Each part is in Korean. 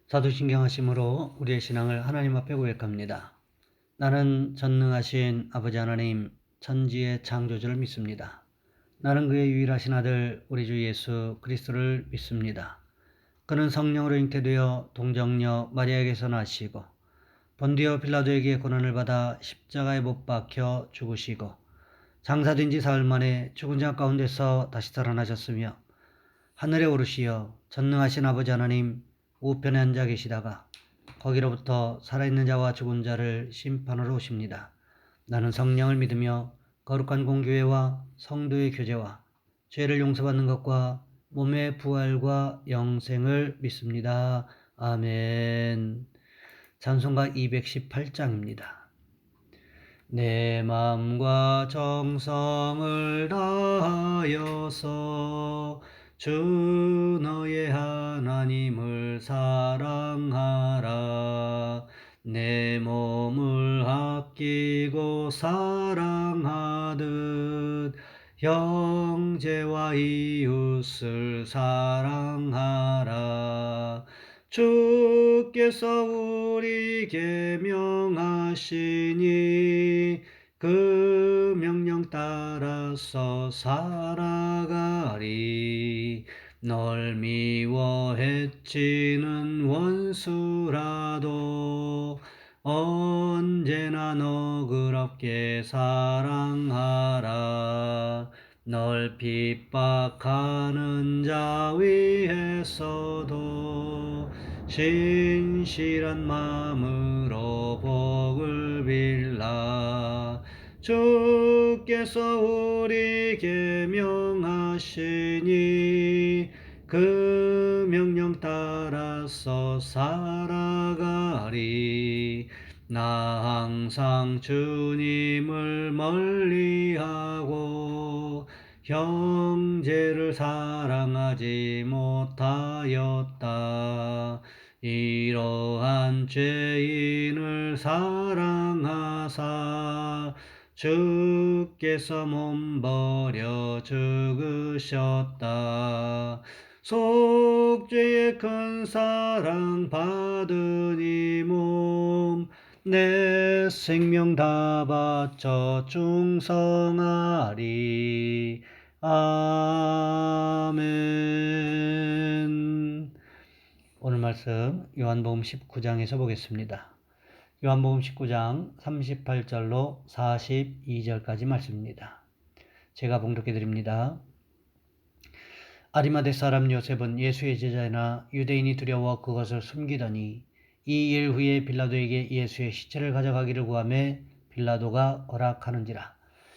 사도신경하심으로 우리의 신앙을 하나님 앞에 고백합니다. 나는 전능하신 아버지 하나님 천지의 창조주를 믿습니다. 나는 그의 유일하신 아들 우리 주 예수 그리스도를 믿습니다. 그는 성령으로 잉태되어 동정녀 마리아에게서 나시고 본디오 빌라도에게 고난을 받아 십자가에 못 박혀 죽으시고 장사된 지 사흘 만에 죽은 자 가운데서 다시 살아나셨으며 하늘에 오르시어 전능하신 아버지 하나님 우편에 앉아 계시다가 거기로부터 살아있는 자와 죽은 자를 심판하러 오십니다. 나는 성령을 믿으며 거룩한 공교회와 성도의 교제와 죄를 용서받는 것과 몸의 부활과 영생을 믿습니다. 아멘. 찬송가 218장입니다. 내 마음과 정성을 다하여서 주 너의 하나님을 사랑하라. 내 몸을 아끼고 사랑하듯 형제와 이웃을 사랑하라. 주께서 우리에게 명하시니 그 명령 따라서 살아가리. 널 미워 해치는 원수라도 언제나 너그럽게 사랑하라. 널 핍박하는 자 위에서도 신실한 마음으로 복을 빌라. 주께서 우리에게 명하시니 그 명령 따라서 살아가리. 나 항상 주님을 멀리하고 형제를 사랑하지 못하였다. 이러한 죄인을 사랑하사 주께서 몸버려 죽으셨다. 속죄의 큰 사랑 받은 이 몸 내 생명 다 바쳐 충성하리. 아멘. 오늘 말씀 요한복음 19장에서 보겠습니다. 요한복음 19장 38절로 42절까지 말씀입니다. 제가 봉독해 드립니다. 아리마대 사람 요셉은 예수의 제자나 유대인이 두려워 그것을 숨기더니 이 일 후에 빌라도에게 예수의 시체를 가져가기를 구하매 빌라도가 허락하는지라.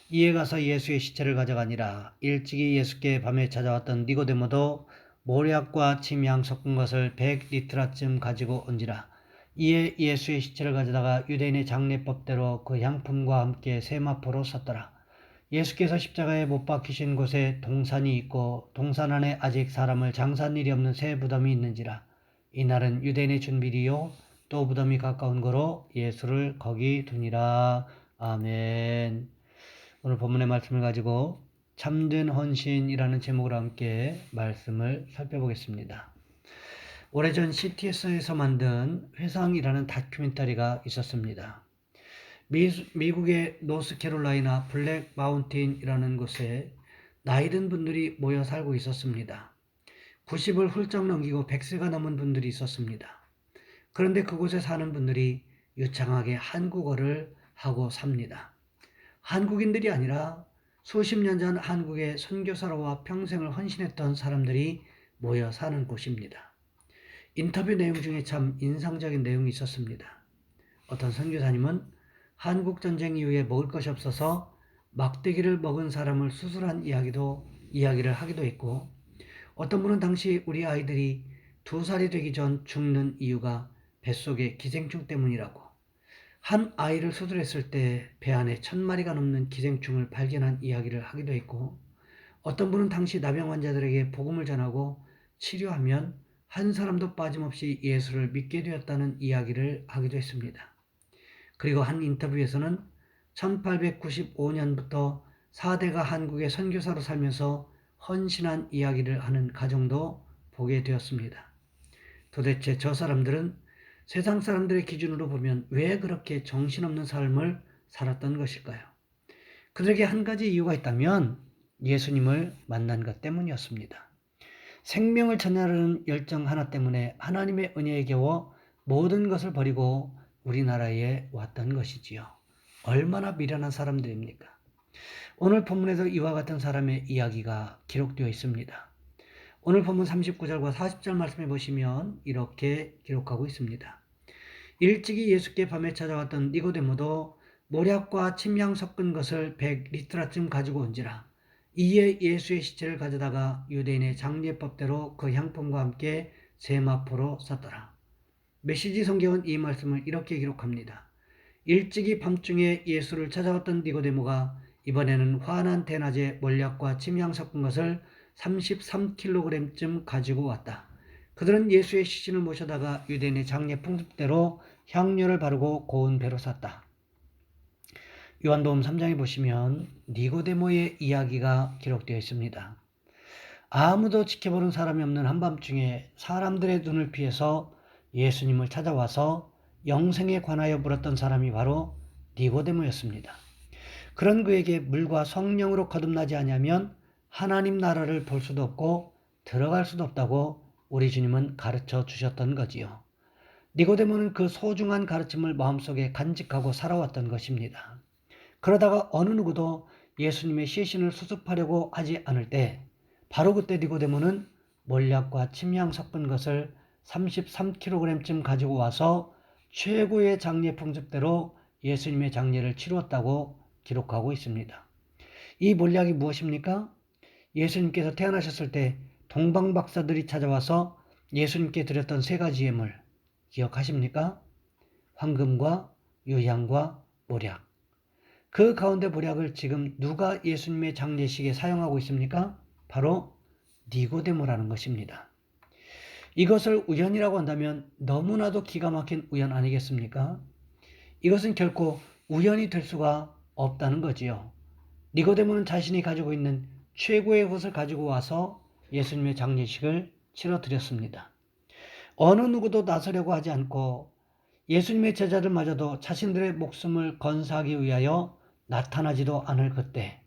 이에 가서 예수의 시체를 가져가니라. 일찍이 예수께 밤에 찾아왔던 니고데모도 모략과 침향 섞은 것을 100리트라쯤 가지고 온지라. 이에 예수의 시체를 가져다가 유대인의 장례법대로 그 향품과 함께 세마포로 섰더라. 예수께서 십자가에 못 박히신 곳에 동산이 있고 동산 안에 아직 사람을 장사한 일이 없는 새 무덤이 있는지라. 이날은 유대인의 준비리요 또 무덤이 가까운 거로 예수를 거기 두니라. 아멘. 오늘 본문의 말씀을 가지고 참된 헌신이라는 제목으로 함께 말씀을 살펴보겠습니다. 오래전 CTS에서 만든 회상이라는 다큐멘터리가 있었습니다. 미국의 노스캐롤라이나 블랙 마운틴이라는 곳에 나이든 분들이 모여 살고 있었습니다. 90을 훌쩍 넘기고 100세가 넘은 분들이 있었습니다. 그런데 그곳에 사는 분들이 유창하게 한국어를 하고 삽니다. 한국인들이 아니라 수십 년 전 한국의 선교사로와 평생을 헌신했던 사람들이 모여 사는 곳입니다. 인터뷰 내용 중에 참 인상적인 내용이 있었습니다. 어떤 선교사님은 한국 전쟁 이후에 먹을 것이 없어서 막대기를 먹은 사람을 수술한 이야기를 하기도 했고, 어떤 분은 당시 우리 아이들이 2살이 되기 전 죽는 이유가 뱃속의 기생충 때문이라고, 한 아이를 수술했을 때 배 안에 1000마리가 넘는 기생충을 발견한 이야기를 하기도 했고, 어떤 분은 당시 나병 환자들에게 복음을 전하고 치료하면 한 사람도 빠짐없이 예수를 믿게 되었다는 이야기를 하기도 했습니다. 그리고 한 인터뷰에서는 1895년부터 4대가 한국의 선교사로 살면서 헌신한 이야기를 하는 가정도 보게 되었습니다. 도대체 저 사람들은 세상 사람들의 기준으로 보면 왜 그렇게 정신없는 삶을 살았던 것일까요? 그들에게 한 가지 이유가 있다면 예수님을 만난 것 때문이었습니다. 생명을 전하려는 열정 하나 때문에 하나님의 은혜에 겨워 모든 것을 버리고 우리나라에 왔던 것이지요. 얼마나 미련한 사람들입니까? 오늘 본문에도 이와 같은 사람의 이야기가 기록되어 있습니다. 오늘 본문 39절과 40절 말씀해 보시면 이렇게 기록하고 있습니다. 일찍이 예수께 밤에 찾아왔던 니고데모도 모략과 침향 섞은 것을 100리트라쯤 가지고 온지라. 이에 예수의 시체를 가져다가 유대인의 장례법대로 그 향품과 함께 세마포로 쌌더라. 메시지 성경은 이 말씀을 이렇게 기록합니다. 일찍이 밤중에 예수를 찾아왔던 니고데모가 이번에는 환한 대낮에 몰약과 침향 섞은 것을 33kg쯤 가지고 왔다. 그들은 예수의 시신을 모셔다가 유대인의 장례 풍습대로 향료를 바르고 고운 배로 쌌다. 요한복음 3장에 보시면 니고데모의 이야기가 기록되어 있습니다. 아무도 지켜보는 사람이 없는 한밤중에 사람들의 눈을 피해서 예수님을 찾아와서 영생에 관하여 물었던 사람이 바로 니고데모였습니다. 그런 그에게 물과 성령으로 거듭나지 않으면 하나님 나라를 볼 수도 없고 들어갈 수도 없다고 우리 주님은 가르쳐 주셨던 거지요. 니고데모는 그 소중한 가르침을 마음속에 간직하고 살아왔던 것입니다. 그러다가 어느 누구도 예수님의 시신을 수습하려고 하지 않을 때 바로 그때 니고데모는 몰약과 침향 섞은 것을 33kg쯤 가지고 와서 최고의 장례 풍습대로 예수님의 장례를 치루었다고 기록하고 있습니다. 이 몰약이 무엇입니까? 예수님께서 태어나셨을 때 동방박사들이 찾아와서 예수님께 드렸던 세 가지 예물 기억하십니까? 황금과 유향과 몰약. 그 가운데 몰약을 지금 누가 예수님의 장례식에 사용하고 있습니까? 바로 니고데모라는 것입니다. 이것을 우연이라고 한다면 너무나도 기가 막힌 우연 아니겠습니까? 이것은 결코 우연이 될 수가 없다는 거지요. 니고데모는 자신이 가지고 있는 최고의 것을 가지고 와서 예수님의 장례식을 치러드렸습니다. 어느 누구도 나서려고 하지 않고 예수님의 제자들마저도 자신들의 목숨을 건사하기 위하여 나타나지도 않을 그때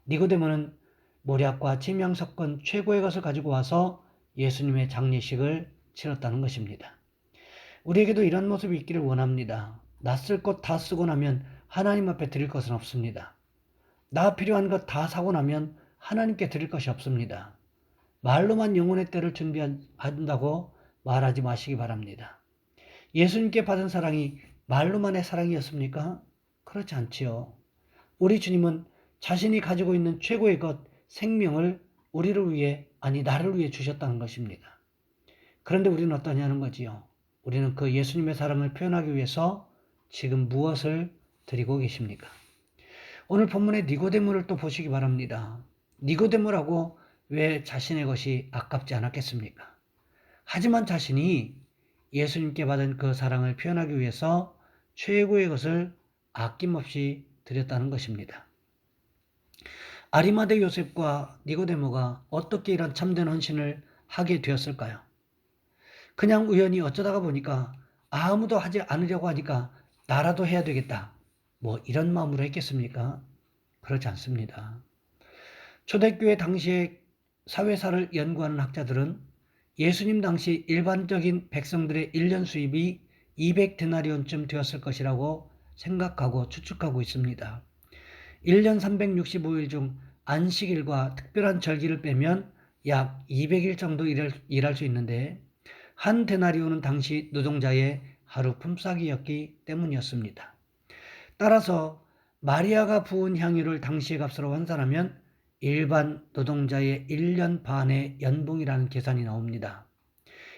니고데모는 몰약과 침향 섞은 최고의 것을 가지고 와서 예수님의 장례식을 치렀다는 것입니다. 우리에게도 이런 모습이 있기를 원합니다. 나 쓸 것 다 쓰고 나면 하나님 앞에 드릴 것은 없습니다. 나 필요한 것 다 사고 나면 하나님께 드릴 것이 없습니다. 말로만 영혼의 때를 준비한다고 말하지 마시기 바랍니다. 예수님께 받은 사랑이 말로만의 사랑이었습니까? 그렇지 않지요. 우리 주님은 자신이 가지고 있는 최고의 것, 생명을 우리를 위해, 아니 나를 위해 주셨다는 것입니다. 그런데 우리는 어떠냐는 거지요. 우리는 그 예수님의 사랑을 표현하기 위해서 지금 무엇을 드리고 계십니까? 오늘 본문의 니고데모를 또 보시기 바랍니다. 니고데모라고 왜 자신의 것이 아깝지 않았겠습니까? 하지만 자신이 예수님께 받은 그 사랑을 표현하기 위해서 최고의 것을 아낌없이 드렸다는 것입니다. 아리마대 요셉과 니고데모가 어떻게 이런 참된 헌신을 하게 되었을까요? 그냥 우연히 어쩌다가 보니까 아무도 하지 않으려고 하니까 나라도 해야 되겠다. 뭐 이런 마음으로 했겠습니까? 그렇지 않습니다. 초대교회 당시의 사회사를 연구하는 학자들은 예수님 당시 일반적인 백성들의 1년 수입이 200데나리온쯤 되었을 것이라고 생각하고 추측하고 있습니다. 1년 365일 중 안식일과 특별한 절기를 빼면 약 200일 정도 일할 수 있는데 한 데나리온은 당시 노동자의 하루 품삯이었기 때문이었습니다. 따라서 마리아가 부은 향유를 당시의 값으로 환산하면 일반 노동자의 1년 반의 연봉이라는 계산이 나옵니다.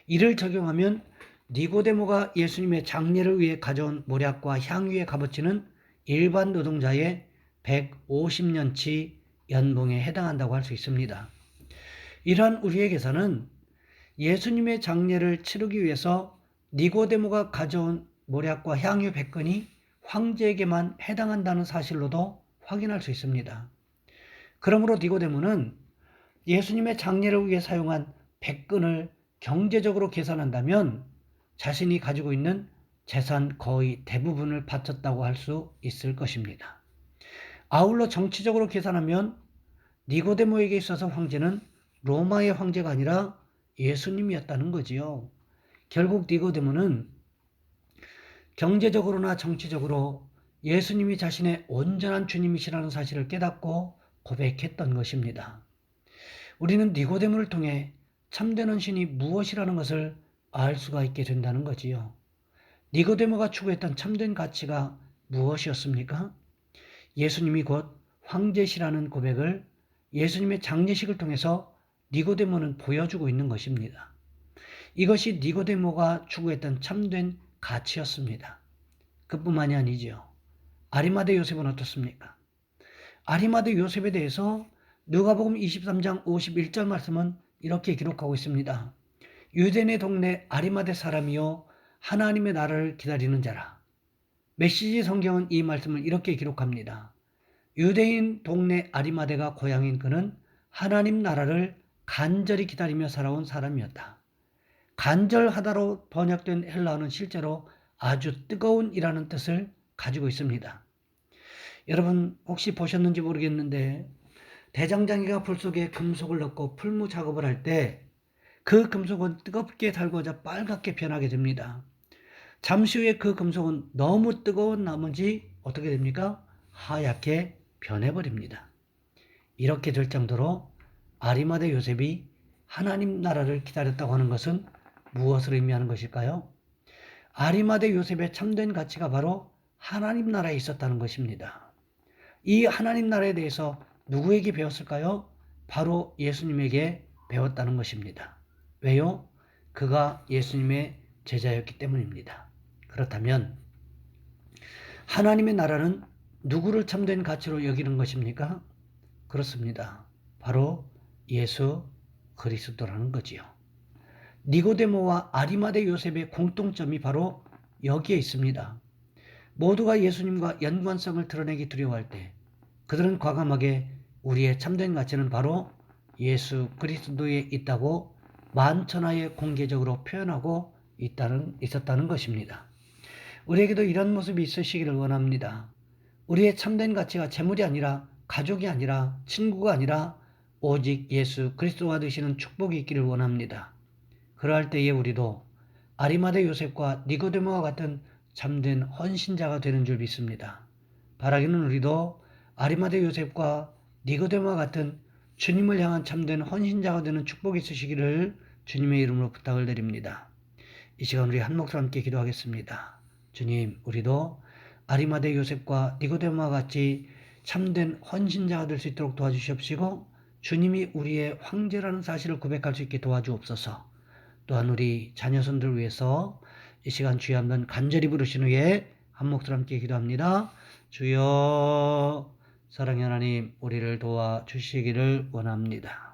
이를 적용하면 니고데모가 예수님의 장례를 위해 가져온 몰약과 향유의 값어치는 일반 노동자의 150년치 연봉에 해당한다고 할 수 있습니다. 이러한 우리의 계산은 예수님의 장례를 치르기 위해서 니고데모가 가져온 몰약과 향유 100근이 황제에게만 해당한다는 사실로도 확인할 수 있습니다. 그러므로 니고데모는 예수님의 장례를 위해 사용한 100근을 경제적으로 계산한다면 자신이 가지고 있는 재산 거의 대부분을 바쳤다고 할 수 있을 것입니다. 아울러 정치적으로 계산하면 니고데모에게 있어서 황제는 로마의 황제가 아니라 예수님이었다는 거지요. 결국 니고데모는 경제적으로나 정치적으로 예수님이 자신의 온전한 주님이시라는 사실을 깨닫고 고백했던 것입니다. 우리는 니고데모를 통해 참된 헌신이 무엇이라는 것을 알 수가 있게 된다는 거지요. 니고데모가 추구했던 참된 가치가 무엇이었습니까? 예수님이 곧 황제시라는 고백을 예수님의 장례식을 통해서 니고데모는 보여주고 있는 것입니다. 이것이 니고데모가 추구했던 참된 가치였습니다. 그뿐만이 아니죠. 아리마대 요셉은 어떻습니까? 아리마대 요셉에 대해서 누가복음 23장 51절 말씀은 이렇게 기록하고 있습니다. 유대인의 동네 아리마대 사람이요 하나님의 나라를 기다리는 자라. 메시지 성경은 이 말씀을 이렇게 기록합니다. 유대인 동네 아리마대가 고향인 그는 하나님 나라를 간절히 기다리며 살아온 사람이었다. 간절하다로 번역된 헬라어는 실제로 아주 뜨거운 이라는 뜻을 가지고 있습니다. 여러분 혹시 보셨는지 모르겠는데 대장장이가 불 속에 금속을 넣고 풀무 작업을 할 때 그 금속은 뜨겁게 달궈져 빨갛게 변하게 됩니다. 잠시 후에 그 금속은 너무 뜨거운 나머지 어떻게 됩니까? 하얗게 변해버립니다. 이렇게 될 정도로 아리마대 요셉이 하나님 나라를 기다렸다고 하는 것은 무엇을 의미하는 것일까요? 아리마대 요셉의 참된 가치가 바로 하나님 나라에 있었다는 것입니다. 이 하나님 나라에 대해서 누구에게 배웠을까요? 바로 예수님에게 배웠다는 것입니다. 왜요? 그가 예수님의 제자였기 때문입니다. 그렇다면 하나님의 나라는 누구를 참된 가치로 여기는 것입니까? 그렇습니다. 바로 예수 그리스도라는 거지요. 니고데모와 아리마대 요셉의 공통점이 바로 여기에 있습니다. 모두가 예수님과 연관성을 드러내기 두려워할 때 그들은 과감하게 우리의 참된 가치는 바로 예수 그리스도에 있다고 만천하에 공개적으로 표현하고 있었다는 것입니다. 우리에게도 이런 모습이 있으시기를 원합니다. 우리의 참된 가치가 재물이 아니라 가족이 아니라 친구가 아니라 오직 예수 그리스도가 되시는 축복이 있기를 원합니다. 그러할 때에 우리도 아리마대 요셉과 니고데모와 같은 참된 헌신자가 되는 줄 믿습니다. 바라기는 우리도 아리마대 요셉과 니고데모와 같은 주님을 향한 참된 헌신자가 되는 축복이 있으시기를 주님의 이름으로 부탁을 드립니다. 이 시간 우리 한 목소리 함께 기도하겠습니다. 주님, 우리도 아리마대 요셉과 니고데모와 같이 참된 헌신자가 될 수 있도록 도와주시옵시고 주님이 우리의 황제라는 사실을 고백할 수 있게 도와주옵소서. 또한 우리 자녀손들을 위해서 이 시간 주여 한번 간절히 부르신 후에 한 목소리 함께 기도합니다. 주여, 사랑의 하나님, 우리를 도와주시기를 원합니다.